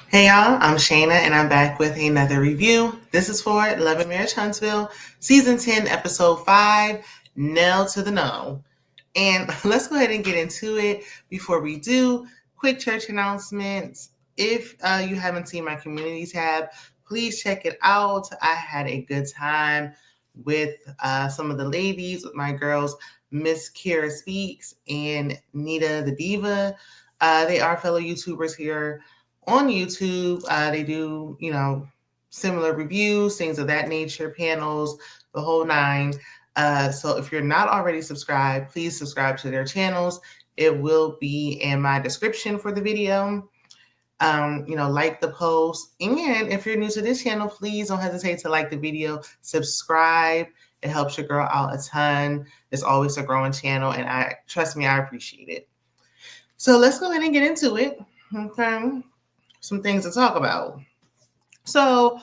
Hey y'all, I'm Shayna and I'm back with another review. This is for Love and Marriage Huntsville, Season 10, Episode 5, Nell to the No. And let's go ahead and get into it. Before we do, quick church announcements. If you haven't seen my community tab, please check it out. I had a good time with some of the ladies, with my girls, Miss Kira Speaks and Nita the Diva. They are fellow YouTubers here on YouTube. They do, similar reviews, things of that nature, panels, the whole nine. So if you're not already subscribed, please subscribe to their channels. It will be in my description for the video. Like the post. And if you're new to this channel, please don't hesitate to like the video, subscribe. It helps your girl out a ton. It's always a growing channel, and trust me, I appreciate it. So let's go ahead and get into it. Okay. Some things to talk about. So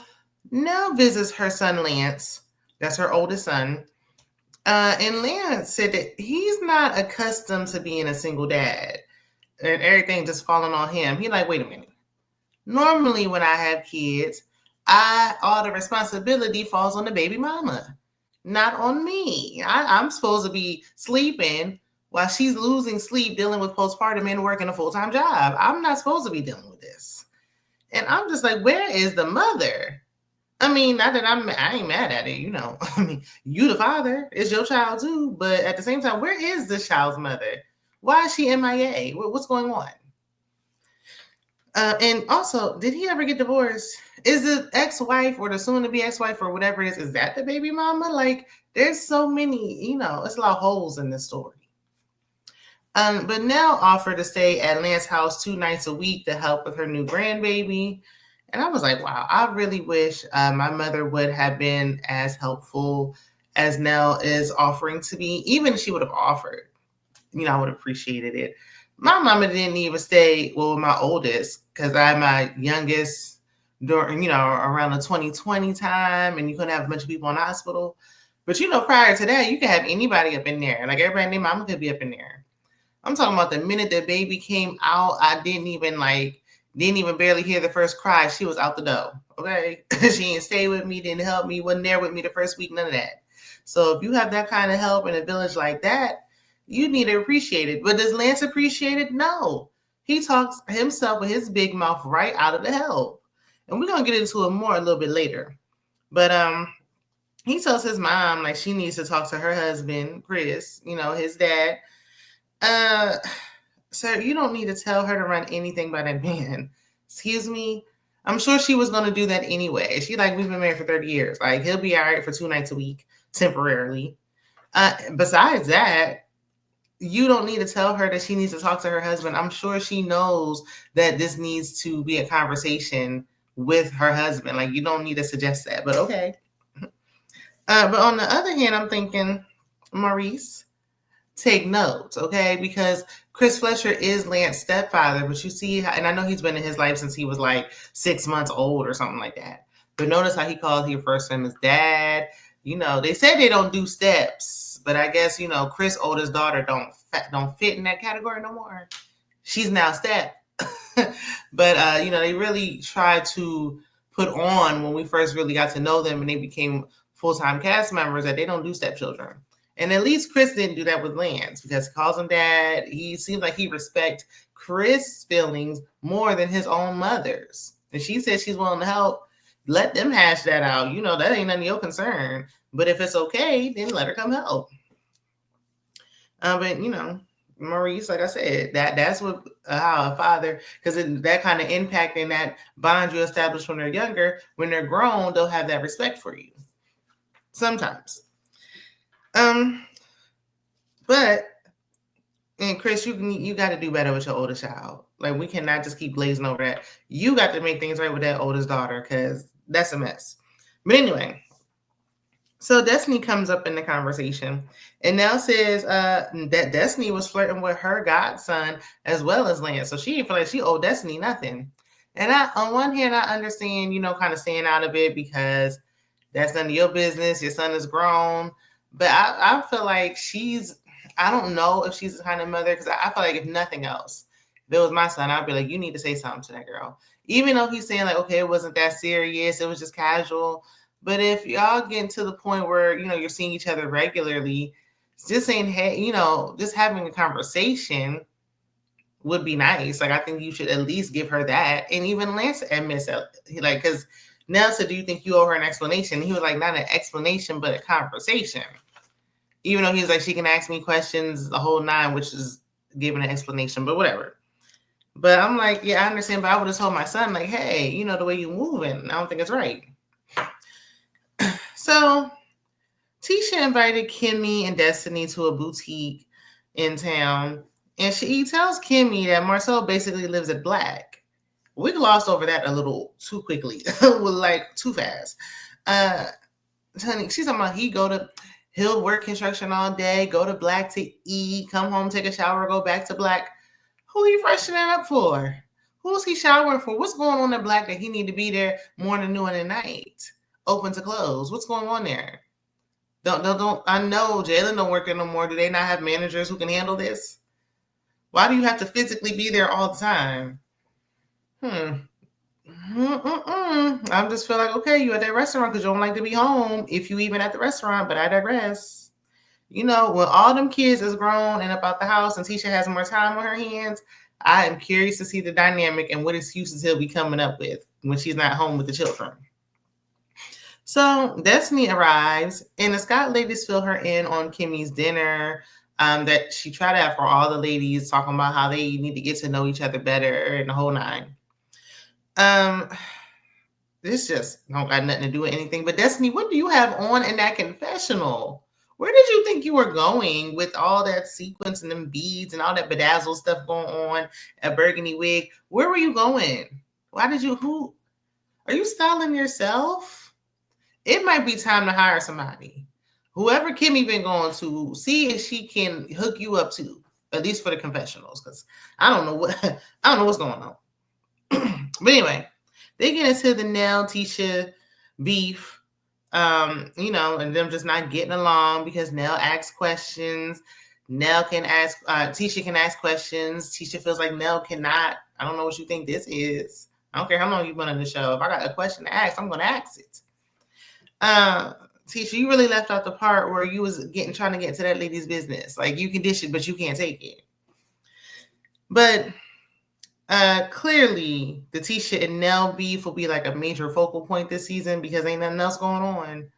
Nell visits her son Lance. That's her oldest son. And Lance said that he's not accustomed to being a single dad and everything just falling on him. He like, wait a minute. Normally when I have kids, all the responsibility falls on the baby mama, not on me. I'm supposed to be sleeping while she's losing sleep, dealing with postpartum and working a full-time job. I'm not supposed to be dealing with this. And I'm just like, where is the mother? I mean, not that I ain't mad at it, I mean, you the father, it's your child too. But at the same time, where is this child's mother? Why is she MIA? What's going on? And also, did he ever get divorced? Is the ex-wife or the soon-to-be ex-wife or whatever it is that the baby mama? Like, there's so many, it's a lot of holes in this story. But Nell offered to stay at Lance's house 2 nights a week to help with her new grandbaby. And I was like, wow, I really wish my mother would have been as helpful as Nell is offering to be. Even if she would have offered, I would have appreciated it. My mama didn't even stay with my oldest because I had my youngest during, around the 2020 time, and you couldn't have a bunch of people in the hospital. But, prior to that, you could have anybody up in there. Like, everybody named mama could be up in there. I'm talking about the minute the baby came out, I didn't even barely hear the first cry. She was out the door. Okay. She didn't stay with me, didn't help me, wasn't there with me the first week, none of that. So if you have that kind of help in a village like that, you need to appreciate it. But does Lance appreciate it? No. He talks himself with his big mouth right out of the help. And we're going to get into it more a little bit later. But he tells his mom, like, she needs to talk to her husband, Chris, his dad. Sir, you don't need to tell her to run anything by that man. Excuse me? I'm sure she was going to do that anyway. She like, we've been married for 30 years. Like, he'll be all right for 2 nights a week, temporarily. Besides that, you don't need to tell her that she needs to talk to her husband. I'm sure she knows that this needs to be a conversation with her husband. Like, you don't need to suggest that, but okay. But on the other hand, I'm thinking, Maurice, take notes, okay? Because Chris Fletcher is Lance's stepfather, but you see, and I know he's been in his life since he was like 6 months old or something like that. But notice how he calls his first name as dad. They say they don't do steps, but I guess, Chris' oldest daughter don't fit in that category no more. She's now step. But, they really tried to put on when we first really got to know them and they became full-time cast members that they don't do stepchildren. And at least Chris didn't do that with Lance because he calls him dad. He seems like he respects Chris' feelings more than his own mother's. And she said she's willing to help. Let them hash that out. That ain't none of your concern. But if it's okay, then let her come help. But Maurice, like I said, that's what how a father, because that kind of impact and that bond you establish when they're younger, when they're grown, they'll have that respect for you. Sometimes. But and Chris, you got to do better with your oldest child. Like, we cannot just keep glazing over that. You got to make things right with that oldest daughter because that's a mess. But anyway, so Destiny comes up in the conversation and now says that Destiny was flirting with her godson as well as Lance. So she didn't feel like she owed Destiny nothing. And on one hand, I understand, kind of staying out of it because that's none of your business. Your son is grown. But I feel like I don't know if she's the kind of mother, because I feel like if nothing else, If it was my son, I'd be like, you need to say something to that girl. Even though he's saying like, okay, it wasn't that serious, it was just casual. But if y'all get to the point where, you're seeing each other regularly, just saying, hey, just having a conversation would be nice. Like, I think you should at least give her that. And even Lance admits that, like, because Nell said, do you think you owe her an explanation? And he was like, not an explanation, but a conversation. Even though he's like, she can ask me questions the whole nine, which is giving an explanation, but whatever. But I'm like, yeah, I understand, but I would have told my son, like, hey, the way you moving, I don't think it's right. So Tisha invited Kimmy and Destiny to a boutique in town, and he tells Kimmy that Marcel basically lives at Black. We glossed over that a little too quickly, like too fast. Honey, she's talking about he'll work construction all day, go to Black to eat, come home, take a shower, go back to Black. Who he freshening up for? Who's he showering for? What's going on at Black that he need to be there morning, noon, and night, open to close? What's going on there? Don't. I know Jaylen don't work there no more. Do they not have managers who can handle this? Why do you have to physically be there all the time? I just feel like, okay, you at that restaurant because you don't like to be home if you even at the restaurant, but I digress. When all them kids is grown and up out the house and Tisha has more time on her hands, I am curious to see the dynamic and what excuses he'll be coming up with when she's not home with the children. So Destiny arrives and the Scott ladies fill her in on Kimmy's dinner that she tried to have for all the ladies, talking about how they need to get to know each other better and the whole nine. This just don't got nothing to do with anything. But Destiny, what do you have on in that confessional? Where did you think you were going with all that sequence and them beads and all that bedazzled stuff going on at Burgundy Wig? Where were you going? Who are you styling yourself? It might be time to hire somebody. Whoever Kimmy been going to, see if she can hook you up to, at least for the confessionals, because I don't know what's going on. But anyway, they get into the Nell Tisha beef, and them just not getting along because Nell asks questions. Tisha can ask questions. Tisha feels like Nell cannot. I don't know what you think this is. I don't care how long you've been on the show. If I got a question to ask, I'm going to ask it. Tisha, you really left out the part where you was trying to get into that lady's business. Like, you can dish it, but you can't take it. But clearly, the Tisha and Nell beef will be like a major focal point this season because ain't nothing else going on.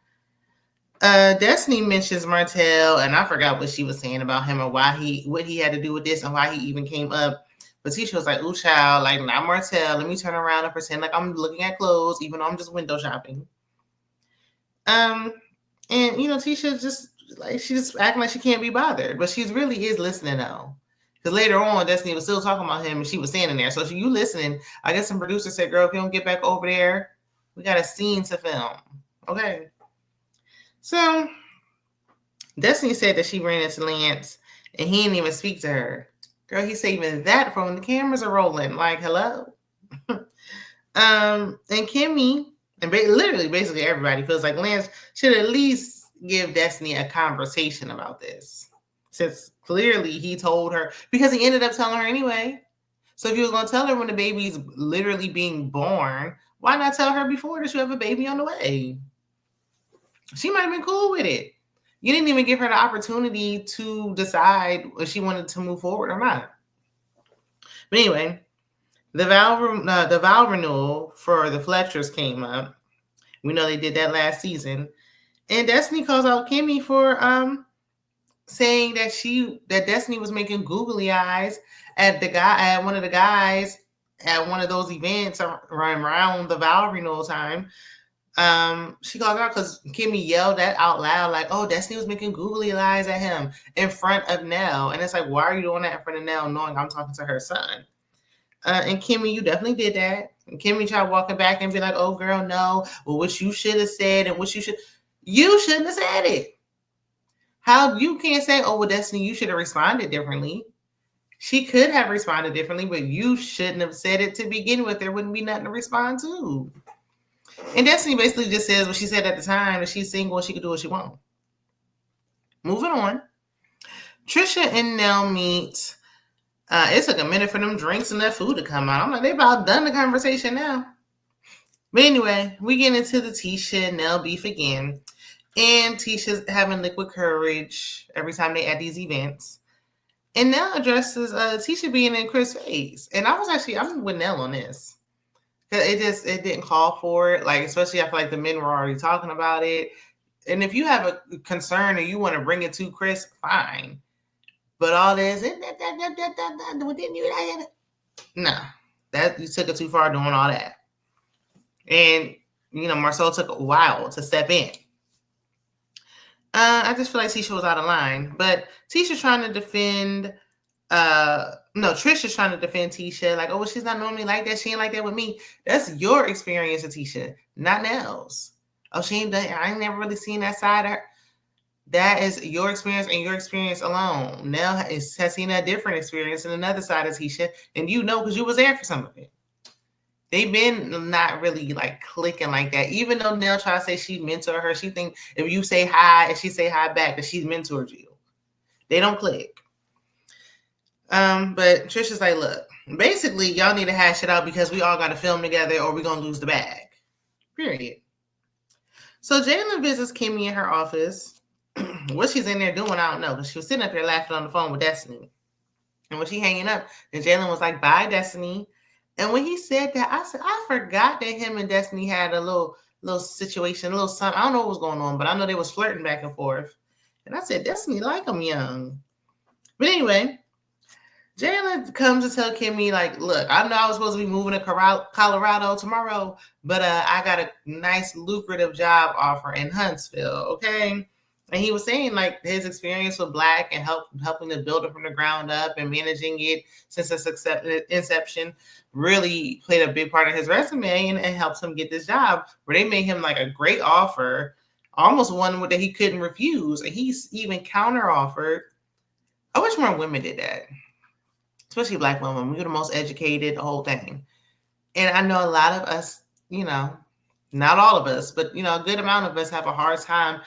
Destiny mentions Martell, and I forgot what she was saying about him and what he had to do with this and why he even came up. But Tisha was like, ooh, child, like, not Martell. Let me turn around and pretend like I'm looking at clothes, even though I'm just window shopping. And Tisha she's acting like she can't be bothered, but she really is listening now. Because later on, Destiny was still talking about him and she was standing there. So you listening. I guess some producer said, girl, if you don't get back over there, we got a scene to film. Okay. So Destiny said that she ran into Lance and he didn't even speak to her. Girl, he's saving that for when the cameras are rolling. Like, hello. And Kimmy, and literally basically everybody feels like Lance should at least give Destiny a conversation about this. Since clearly he told her, because he ended up telling her anyway. So if he was going to tell her when the baby's literally being born, why not tell her before that you have a baby on the way? She might have been cool with it. You didn't even give her the opportunity to decide if she wanted to move forward or not. But anyway, the vow renewal for the Fletchers came up. We know they did that last season. And Destiny calls out Kimmy for saying that Destiny was making googly eyes at one of the guys at one of those events around the vow renewal time. She called out because Kimmy yelled that out loud, like, oh, Destiny was making googly eyes at him in front of Nell. And it's like, why are you doing that in front of Nell knowing I'm talking to her son? And Kimmy, you definitely did that. And Kimmy tried walking back and be like, oh, girl, no. Well, what you should have said and you shouldn't have said it. How you can't say, oh, well, Destiny, you should have responded differently. She could have responded differently, but you shouldn't have said it to begin with. There wouldn't be nothing to respond to. And Destiny basically just says what she said at the time, that she's single and she can do what she wants. Moving on. Trisha and Nell meet. It took a minute for them drinks and that food to come out. I'm like, they about done the conversation now. But anyway, we get into the Tisha and Nell beef again. And Tisha's having liquid courage every time they at these events. And Nell addresses Tisha being in Chris' face. And I'm with Nell on this. It didn't call for it. Like, especially I feel like the men were already talking about it. And if you have a concern and you want to bring it to Chris, fine. But all this, no, that you took it too far doing all that. And, Marcel took a while to step in. I just feel like Tisha was out of line. But Tisha's trying to defend, Trisha's trying to defend Tisha. Like, oh, well, she's not normally like that. She ain't like that with me. That's your experience of Tisha, not Nell's. Oh, I ain't never really seen that side of her. That is your experience and your experience alone. Nell has seen a different experience in another side of Tisha, and because you was there for some of it. They've been not really like clicking like that. Even though Nell tries to say she mentored her, she think if you say hi and she say hi back, that she's mentored you. They don't click. But Trisha's like, look, basically y'all need to hash it out because we all got to film together or we're going to lose the bag. Period. So Jaylen visits Kimmy in her office. What she's in there doing, I don't know, because she was sitting up there laughing on the phone with Destiny. And when she hanging up, then Jaylen was like, bye, Destiny. And when he said that, I said, I forgot that him and Destiny had a little situation, a little something. I don't know what was going on, but I know they was flirting back and forth. And I said, Destiny like him young. But anyway, Jaylen comes to tell Kimmy, like, look, I know I was supposed to be moving to Colorado tomorrow, but I got a nice lucrative job offer in Huntsville, okay? And he was saying, like, his experience with Black and helping to build it from the ground up and managing it since its inception really played a big part of his resume and helps him get this job where they made him, like, a great offer, almost one that he couldn't refuse. And he's even counter-offered. I wish more women did that, especially Black women. We're the most educated, the whole thing. And I know a lot of us, not all of us, but, a good amount of us have a hard time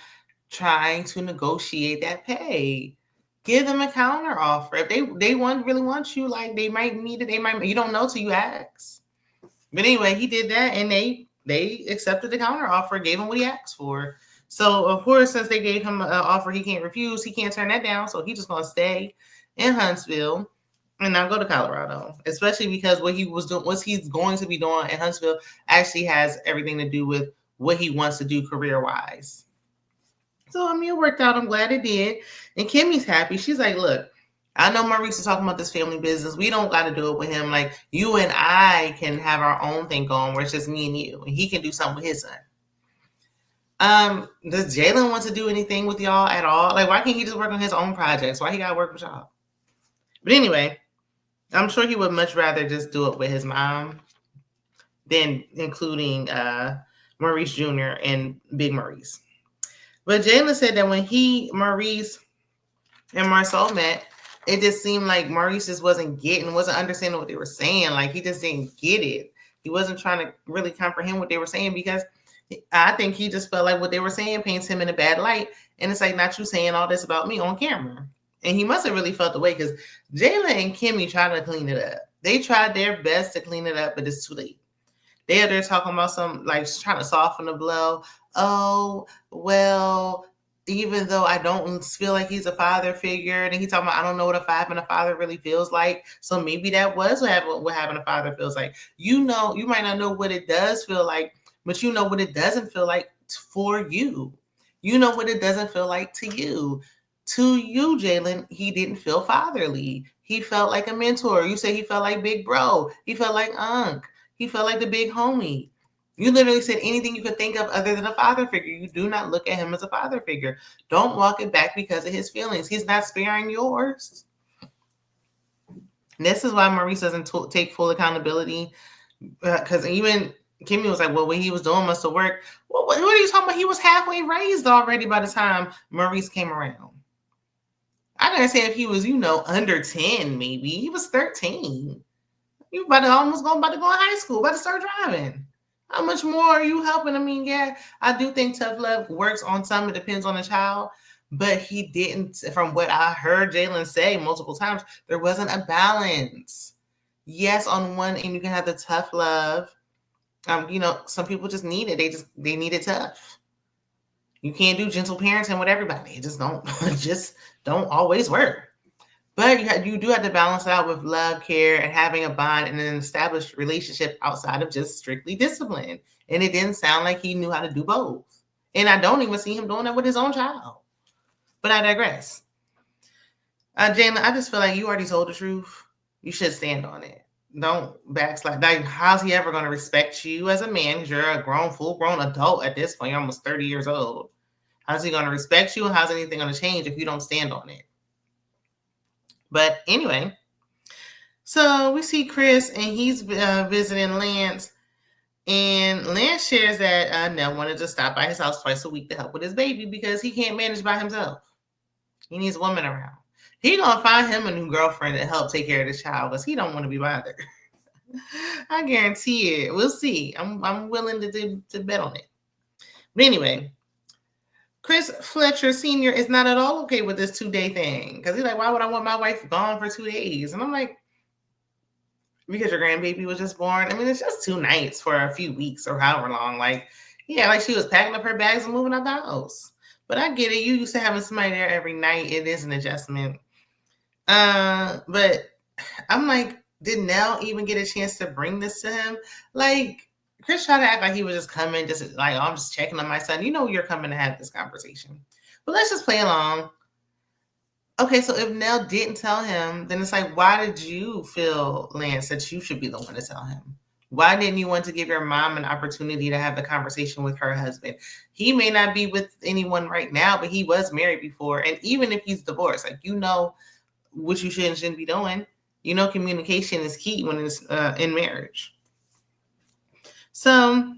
trying to negotiate that pay. Give them a counter offer. If they really want you, like they might need it. You don't know till you ask. But anyway, he did that and they accepted the counter offer, gave him what he asked for. So of course, since they gave him an offer he can't refuse, he can't turn that down. So he's just gonna stay in Huntsville and not go to Colorado, especially because what he's going to be doing in Huntsville actually has everything to do with what he wants to do career-wise. So, it worked out. I'm glad it did. And Kimmy's happy. She's like, look, I know Maurice is talking about this family business. We don't got to do it with him. Like, you and I can have our own thing going where it's just me and you. And he can do something with his son. Does Jaylen want to do anything with y'all at all? Like, why can't he just work on his own projects? Why he got to work with y'all? But anyway, I'm sure he would much rather just do it with his mom than including Maurice Jr. and Big Maurice. But Jaylen said that when Maurice and Marcel met, it just seemed like Maurice just wasn't understanding what they were saying. Like, he just didn't get it. He wasn't trying to really comprehend what they were saying because I think he just felt like what they were saying paints him in a bad light. And it's like, not you saying all this about me on camera. And he must have really felt the way because Jaylen and Kimmy tried to clean it up. They tried their best to clean it up, but it's too late. They're talking about some, like, trying to soften the blow. Oh, well, even though I don't feel like he's a father figure, and he's talking about, I don't know what having a father really feels like. So maybe that was what having a father feels like. You might not know what it does feel like, but you know what it doesn't feel like for you. You know what it doesn't feel like to you. To you, Jaylen, he didn't feel fatherly. He felt like a mentor. You say he felt like big bro. He felt like Unc. He felt like the big homie. You literally said anything you could think of other than a father figure. You do not look at him as a father figure. Don't walk it back because of his feelings. He's not sparing yours. And this is why Maurice doesn't take full accountability. Because even Kimmy was like, well, what he was doing must have worked. Well, what are you talking about? He was halfway raised already by the time Maurice came around. I gotta say if he was, under 10, maybe. He was 13. You about to go in high school, about to start driving. How much more are you helping? I mean, yeah, I do think tough love works on some. It depends on the child. But he didn't, from what I heard Jaylen say multiple times, there wasn't a balance. Yes, on one end you can have the tough love. Some people just need it. They need it tough. You can't do gentle parenting with everybody. It just don't always work. But you do have to balance it out with love, care, and having a bond and an established relationship outside of just strictly discipline. And it didn't sound like he knew how to do both. And I don't even see him doing that with his own child. But I digress. Jaylen, I just feel like you already told the truth. You should stand on it. Don't backslide. Like, how's he ever going to respect you as a man? Because you're a full-grown adult at this point. You're almost 30 years old. How's he going to respect you? And how's anything going to change if you don't stand on it? But anyway, so we see Chris, and he's visiting Lance. And Lance shares that Nell wanted to stop by his house twice a week to help with his baby because he can't manage by himself. He needs a woman around. He gonna find him a new girlfriend to help take care of this child because he don't want to be bothered. I guarantee it. We'll see. I'm willing to bet on it. But anyway, Chris Fletcher Sr. is not at all okay with this 2-day thing because he's like, why would I want my wife gone for 2 days? And I'm like, because your grandbaby was just born. I mean, it's just 2 nights for a few weeks or however long. Like, yeah, like she was packing up her bags and moving out the house. But I get it. You used to having somebody there every night. It is an adjustment. But I'm like, did Nell even get a chance to bring this to him? Like, Chris tried to act like he was just coming, just like, oh, I'm just checking on my son. You know you're coming to have this conversation. But let's just play along. Okay, so if Nell didn't tell him, then it's like, why did you feel, Lance, that you should be the one to tell him? Why didn't you want to give your mom an opportunity to have the conversation with her husband? He may not be with anyone right now, but he was married before. And even if he's divorced, like, you know what you should and shouldn't be doing. You know, communication is key when it's in marriage. So,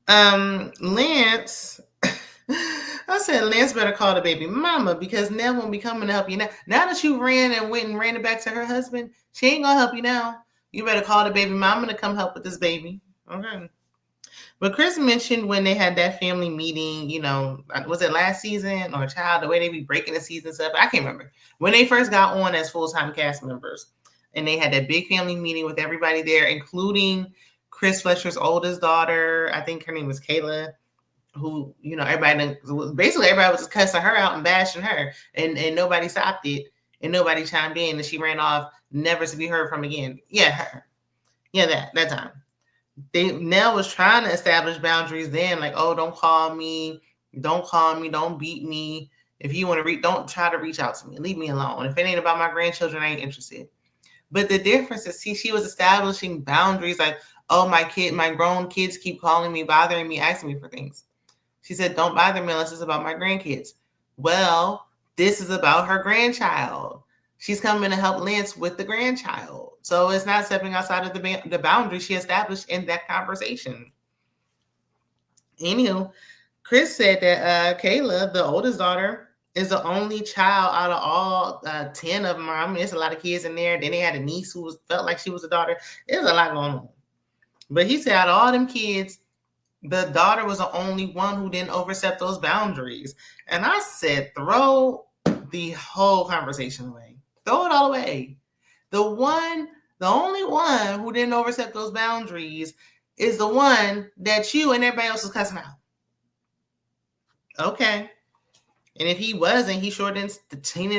Lance, I said, Lance better call the baby mama because Nell won't be coming to help you now. Now that you ran it back to her husband, she ain't gonna help you now. You better call the baby mama to come help with this baby. Okay. But Chris mentioned when they had that family meeting, you know, was it last season or Child, the way they be breaking the seasons up? I can't remember. When they first got on as full-time cast members, and they had that big family meeting with everybody there, including Chris Fletcher's oldest daughter. I think her name was Kayla, who, you know, everybody was just cussing her out and bashing her, and nobody stopped it, and nobody chimed in, and she ran off, never to be heard from again. Yeah, her. Yeah, that time. Nell was trying to establish boundaries then, like, oh, don't call me, don't beat me. If you want to don't try to reach out to me. Leave me alone. If it ain't about my grandchildren, I ain't interested. But the difference is, she was establishing boundaries, like, oh, my grown kids keep calling me, bothering me, asking me for things. She said, don't bother me unless it's about my grandkids. Well, this is about her grandchild. She's coming to help Lance with the grandchild. So it's not stepping outside of the boundary she established in that conversation. Anywho, Chris said that Kayla, the oldest daughter, is the only child out of all 10 of them. I mean, there's a lot of kids in there. Then they had a niece who felt like she was a daughter. There's a lot going on. But he said out of all them kids, the daughter was the only one who didn't overstep those boundaries. And I said, throw the whole conversation away. Throw it all away. The only one who didn't overstep those boundaries is the one that you and everybody else is cussing out. Okay. And if he wasn't, he sure didn't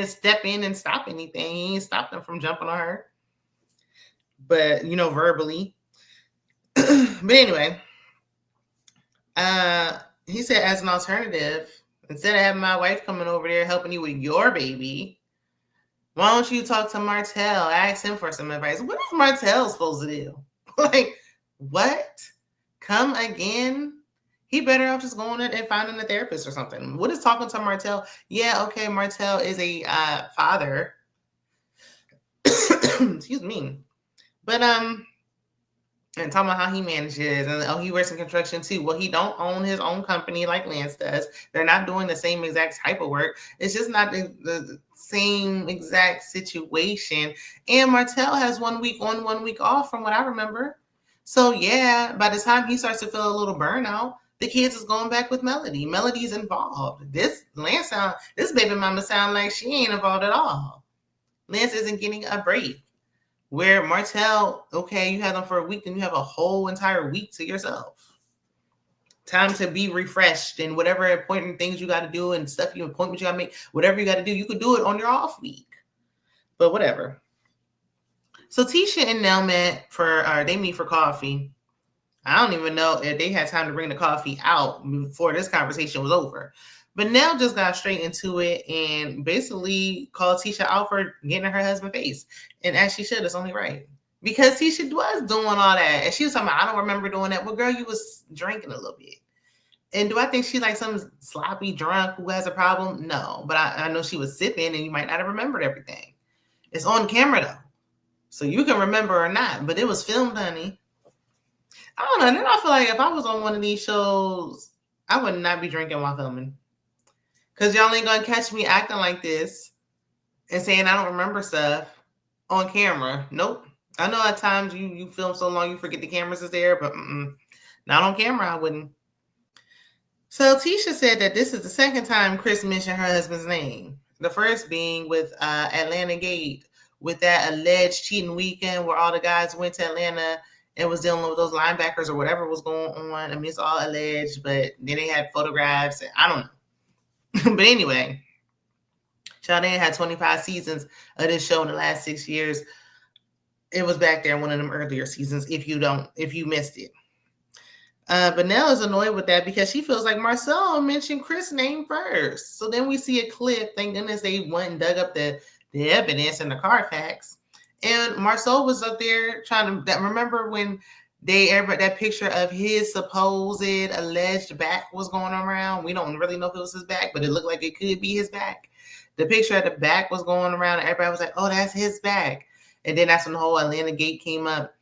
step in and stop anything. He ain't stopped them from jumping on her. But, you know, verbally. But anyway, he said, as an alternative, instead of having my wife coming over there helping you with your baby, why don't you talk to Martell? Ask him for some advice. What is Martell supposed to do? Like, what? Come again? He better off just going and finding a therapist or something. What is talking to Martell? Yeah, okay, Martell is a father. Excuse me. But and talking about how he manages, and he works in construction too. Well, he don't own his own company like Lance does. They're not doing the same exact type of work. It's just not the same exact situation. And Martell has 1 week on, 1 week off, from what I remember. So yeah, by the time he starts to feel a little burnout, the kids is going back with Melody. Melody's involved. This baby mama sound like she ain't involved at all. Lance isn't getting a break. Where Martell, okay, you had them for a week, and you have a whole entire week to yourself. Time to be refreshed and whatever important things you got to do and stuff appointments you got to make, whatever you got to do, you could do it on your off week. But whatever. So Tisha and Nell they meet for coffee. I don't even know if they had time to bring the coffee out before this conversation was over. But Nell just got straight into it and basically called Tisha out for getting in her husband's face. And as she should, it's only right. Because Tisha was doing all that. And she was talking about, I don't remember doing that. Well, girl, you was drinking a little bit. And do I think she's like some sloppy drunk who has a problem? No. But I know she was sipping and you might not have remembered everything. It's on camera, though. So you can remember or not. But it was filmed, honey. I don't know. And then I feel like if I was on one of these shows, I would not be drinking while filming. Because y'all ain't going to catch me acting like this and saying I don't remember stuff on camera. Nope. I know at times you film so long you forget the cameras is there, but not on camera, I wouldn't. So Tisha said that this is the second time Chris mentioned her husband's name. The first being with Atlanta Gate, with that alleged cheating weekend where all the guys went to Atlanta and was dealing with those linebackers or whatever was going on. I mean, it's all alleged, but then they had photographs. And I don't know. But anyway, Shanamcd had 25 seasons of this show in the last 6 years. It was back there in one of them earlier seasons if you missed it. But Nell is annoyed with that because she feels like Marcel mentioned Chris' name first. So then we see a clip. Thank goodness they went and dug up the evidence and the Carfax. And Marcel was up there trying to remember when that picture of his supposed alleged back was going around. We don't really know if it was his back, but it looked like it could be his back. The picture at the back was going around and everybody was like, oh, that's his back. And then that's when the whole Atlanta Gate came up.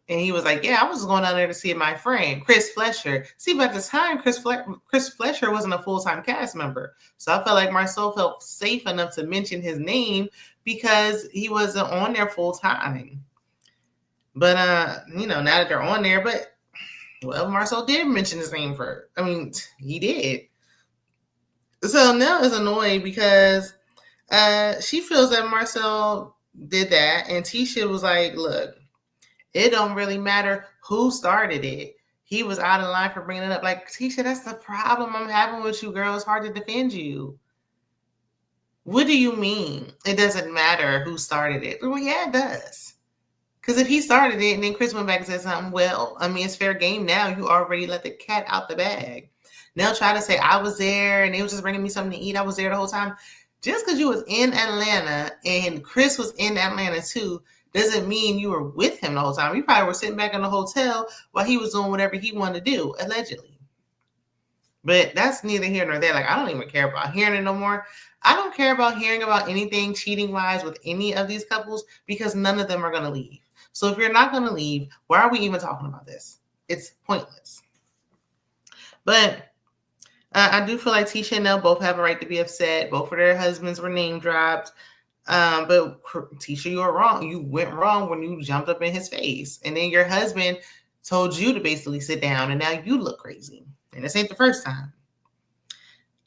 And he was like, yeah, I was going down there to see my friend, Chris Fletcher. See, but at the time, Chris Fletcher wasn't a full-time cast member. So I felt like Marcel felt safe enough to mention his name because he wasn't on there full-time. But, now that they're on there, Marcel did mention his name first. I mean, he did. So Nell is annoyed because she feels that Marcel did that. And Tisha was like, look, it don't really matter who started it. He was out of line for bringing it up. Like, Tisha, that's the problem I'm having with you, girl. It's hard to defend you. What do you mean? It doesn't matter who started it. Well, yeah, it does. Because if he started it and then Chris went back and said something, well, I mean, it's fair game now. You already let the cat out the bag. They'll try to say, I was there and they was just bringing me something to eat. I was there the whole time. Just because you was in Atlanta and Chris was in Atlanta too, doesn't mean you were with him the whole time. You probably were sitting back in the hotel while he was doing whatever he wanted to do, allegedly. But that's neither here nor there. Like, I don't even care about hearing it no more. I don't care about hearing about anything cheating-wise with any of these couples because none of them are going to leave. So if you're not going to leave, why are we even talking about this? It's pointless. But I do feel like Tisha and Nell both have a right to be upset. Both of their husbands were name dropped. But Tisha, you were wrong. You went wrong when you jumped up in his face. And then your husband told you to basically sit down. And now you look crazy. And this ain't the first time.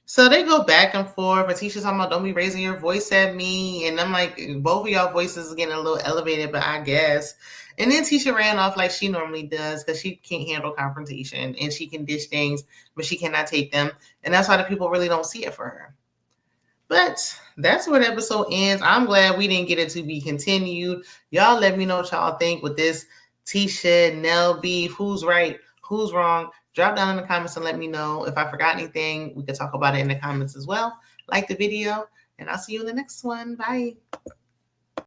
So they go back and forth. And Tisha's talking about, don't be raising your voice at me. And I'm like, both of y'all voices is getting a little elevated, but I guess. And then Tisha ran off like she normally does because she can't handle confrontation. And she can dish things, but she cannot take them. And that's why the people really don't see it for her. But that's where the episode ends. I'm glad we didn't get it to be continued. Y'all let me know what y'all think with this Tisha, Nell beef. Who's right? Who's wrong? Drop down in the comments and let me know. If I forgot anything, we could talk about it in the comments as well. Like the video, and I'll see you in the next one. Bye.